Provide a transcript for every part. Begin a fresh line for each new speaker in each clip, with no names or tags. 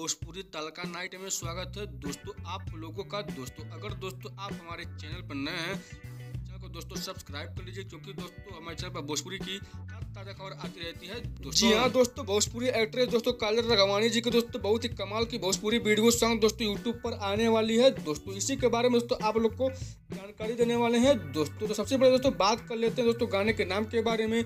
भोजपुरी तड़का night में स्वागत है दोस्तों आप लोगों का। दोस्तों अगर दोस्तों आप हमारे चैनल पर नए हैं, चैनल को दोस्तों सब्सक्राइब कर लीजिए, क्योंकि दोस्तों हमारे चैनल पर भोजपुरी की हर ताज़ा खबर आती रहती है दोस्तों। जी हाँ दोस्तों, भोजपुरी एक्ट्रेस दोस्तों काजल राघवानी जी की दोस्तों बहुत ही कमाल की भोजपुरी वीडियो सॉन्ग दोस्तों यूट्यूब पर आने वाली है दोस्तों। इसी के बारे में दोस्तों आप लोग को जानकारी देने वाले हैं दोस्तों। तो सबसे पहले दोस्तों बात कर लेते हैं दोस्तों गाने के नाम के बारे में।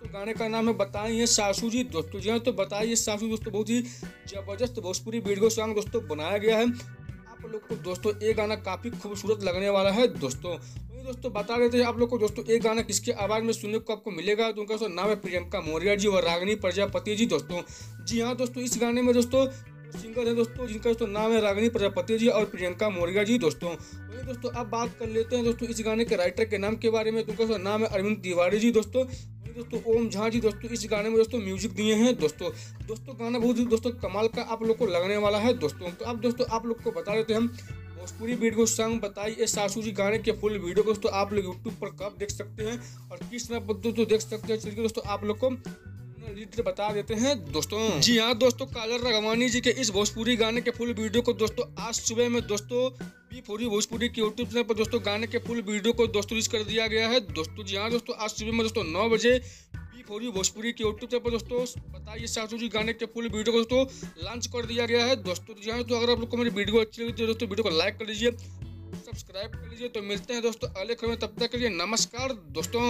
तो गाने का नाम है बताइए सासू जी दोस्तों। जी हाँ, तो बताइए सासू दोस्तों बहुत ही जबरदस्त भोजपुरी वीडियो सॉन्ग दोस्तों बनाया गया है आप लोग को दोस्तों। ये गाना काफी खूबसूरत लगने वाला है दोस्तों। वही दोस्तों बता देते हैं आप लोग को दोस्तों, ये गाना किसके आवाज में सुनने को आपको मिलेगा। तो उनका नाम है प्रियंका मौर्य जी और रागिनी प्रजापति जी दोस्तों। जी हाँ दोस्तों, इस गाने में दोस्तों सिंगर है दोस्तों जिनका दोस्तों नाम है रागिनी प्रजापति जी और प्रियंका मौर्य जी दोस्तों। वही दोस्तों अब बात कर लेते हैं दोस्तों इस गाने के राइटर के नाम के बारे में। तो उनका नाम है अरविंद तिवारी जी दोस्तों। वही दोस्तों ओम झा जी दोस्तों इस गाने में दोस्तों म्यूजिक दिए हैं दोस्तों। गाना बहुत ही दोस्तों कमाल का आप लोग को लगने वाला है दोस्तों। तो अब दोस्तों आप लोग को बता देते हैं हम भोजपुरी वीडियो सॉन्ग बताइए सासू जी गाने के फुल वीडियो दोस्तों आप लोग यूट्यूब पर कब देख सकते हैं और किस समय पर दोस्तों देख सकते हैं। चलिए दोस्तों आप लोग को बता देते हैं दोस्तों। जी हाँ दोस्तों, काजल राघवानी जी के इस भोजपुरी गाने के फुल वीडियो को दोस्तों आज सुबह में दोस्तों बी4यू भोजपुरी के यूट्यूब चैनल पर दोस्तों गाने के फुल वीडियो को दोस्तों रिलीज कर दिया गया है दोस्तों। जी हाँ दोस्तों, आज सुबह में दोस्तों 9 बजे बी4यू भोजपुरी के यूट्यूब चैनल पर दोस्तों बताइए सासू जी गाने के फुल वीडियो को दोस्तों लॉन्च कर दिया गया है दोस्तों। जी हाँ, तो अगर आप लोग को मेरी वीडियो अच्छी लगी तो दोस्तों वीडियो को लाइक कर लीजिए, सब्सक्राइब कर लीजिए। तो मिलते हैं दोस्तों अगले खबर में, तब तक के लिए नमस्कार दोस्तों।